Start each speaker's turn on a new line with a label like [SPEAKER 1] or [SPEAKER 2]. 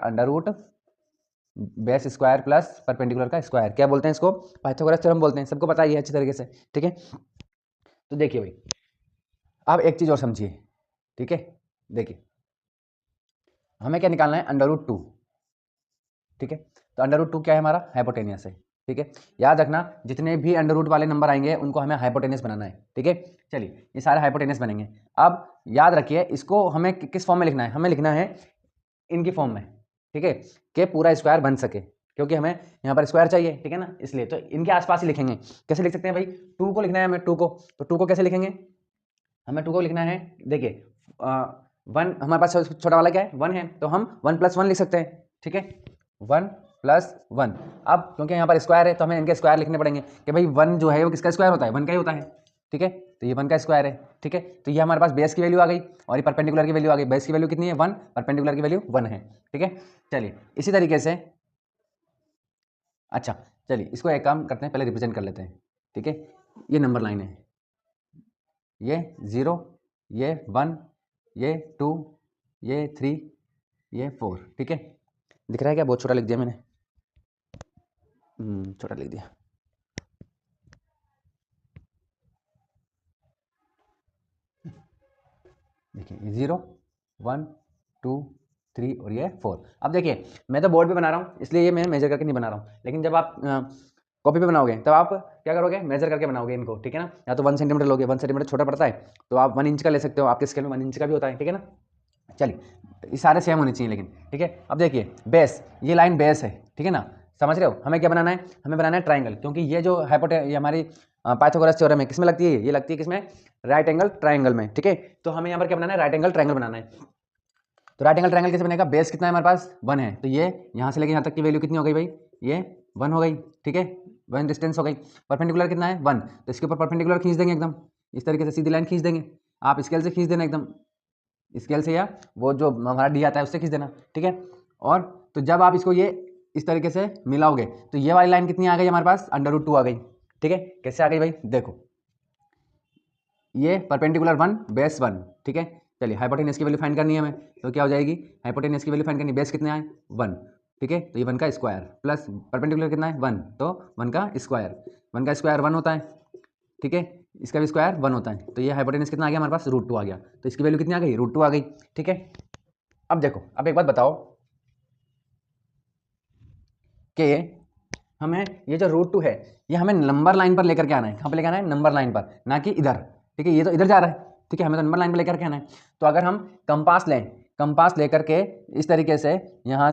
[SPEAKER 1] Under root base square plus perpendicular का square, क्या बोलते हैं इसको, पाइथागोरस थ्योरम बोलते हैं, सबको पता ही है अच्छी तरीके से, ठीक है। तो देखिए भाई, अब एक चीज़ और समझिए, ठीक है। देखिए हमें क्या निकालना है, अंडर रूट 2, ठीक है। तो अंडर रूट 2 क्या है, हमारा हाइपोटेनियस है, ठीक है। याद रखना जितने भी अंडर रूट वाले नंबर आएंगे उनको हमें हाइपोटेनियस बनाना है, ठीक है। चलिए ये सारे हाइपोटेनियस बनेंगे। अब याद रखिए इसको हमें किस फॉर्म में लिखना है, हमें लिखना है इनकी फॉर्म में, ठीक है, कि पूरा स्क्वायर बन सके, क्योंकि हमें यहाँ पर स्क्वायर चाहिए, ठीक है ना, इसलिए तो इनके आसपास ही लिखेंगे। कैसे लिख सकते हैं भाई, 2 को लिखना है हमें, 2 को, तो 2 को कैसे लिखेंगे, हमें 2 को लिखना है, देखिए 1 हमारे पास छोटा वाला क्या है, 1 है, तो हम 1 + 1 लिख सकते हैं, ठीक है, 1 + 1। अब क्योंकि यहाँ पर स्क्वायर है तो हमें इनके स्क्वायर लिखने पड़ेंगे कि भाई 1 जो है वो किसका स्क्वायर होता है, 1 का ही होता है, ठीक है। तो ये 1 का स्क्वायर है, ठीक है। तो ये हमारे पास बेस की वैल्यू आ गई और ये परपेंडिकुलर की वैल्यू आ गई। बेस की वैल्यू कितनी है, 1, परपेंडिकुलर की वैल्यू 1 है, ठीक है। चलिए इसी तरीके से, अच्छा चलिए इसको एक काम करते हैं, पहले रिप्रेजेंट कर लेते हैं, ठीक है। ये नंबर लाइन है, ये 0, ये 1, ये 2, ये 3, ये 4, ठीक है। दिख रहा है क्या, बहुत छोटा लिख दिया मैंने, छोटा लिख दिया, देखिए 0, 1, 2, 3 और ये 4। अब देखिए मैं तो बोर्ड पे बना रहा हूँ इसलिए ये मैं मेजर करके नहीं बना रहा हूँ, लेकिन जब आप कॉपी पे बनाओगे तब आप क्या करोगे, मेजर करके बनाओगे इनको, ठीक है ना। या तो 1 सेंटीमीटर लोगे, 1 सेंटीमीटर छोटा पड़ता है, तो आप 1 इंच का ले सकते हो, आपके स्केल में 1 इंच का भी होता है, ठीक है ना। चलिए ये सारे सेम होने चाहिए लेकिन, ठीक है। अब देखिए बेस, ये लाइन बेस है, ठीक है ना, समझ रहे हो। हमें क्या बनाना है, हमें बनाना है ट्राइंगल, क्योंकि ये जो ये हमारी पाइथागोरस थ्योरम है, किसमें लगती है, ये लगती है किसमें, राइट एंगल ट्राइंगल में, ठीक है। तो हमें यहाँ पर क्या बनाना है, राइट एंगल ट्राइंगल बनाना है। तो राइट एंगल ट्राइंगल कैसे बनेगा, बेस कितना है हमारे पास, 1 है, तो ये यहाँ से लेके यहाँ तक की वैल्यू कितनी हो गई भाई, ये 1 हो गई, ठीक है, 1 डिस्टेंस हो गई। परपेंडिकुलर कितना है, 1, तो इसके ऊपर परपेंडिकुलर खींच देंगे एकदम, इस तरीके से सीधी लाइन खींच देंगे। आप स्केल से खींच देना एकदम, स्केल से या वो जो हमारा डी आता है उससे खींच देना, ठीक है। और तो जब आप इसको ये इस तरीके से मिलाओगे तो ये वाली लाइन कितनी आ गई हमारे पास, अंडर रूट 2 आ गई, ठीक है। कैसे आ गई भाई, देखो ये परपेंडिकुलर 1, बेस 1, ठीक है। चलिए हाइपोटेनस की वैल्यू फाइंड करनी है हमें, तो क्या हो जाएगी, हाइपोटेनस की वैल्यू फाइंड करनी, बेस कितने आए, 1, ठीक है। तो ये 1 का स्क्वायर प्लस परपेंडिकुलर कितना है, 1, तो 1 का स्क्वायर, 1 का स्क्वायर 1 होता है, ठीक है। इसका भी स्क्वायर 1 होता है, तो ये हाइपोटेनस कितना आ गया हमारे पास, रूट 2 आ गया, तो इसकी वैल्यू कितनी आ गई, रूट 2 आ गई, ठीक है। अब देखो, अब एक बात बताओ कि हमें ये जो रूट 2 है ये हमें नंबर लाइन पर लेकर के आना है, कहाँ पर लेकर आना है, नंबर लाइन पर, ना कि इधर, ठीक है। ये तो इधर जा रहा है, ठीक है, हमें तो नंबर लाइन पर लेकर के आना है। तो अगर हम कंपास लें, कंपास लेकर के इस तरीके से यहाँ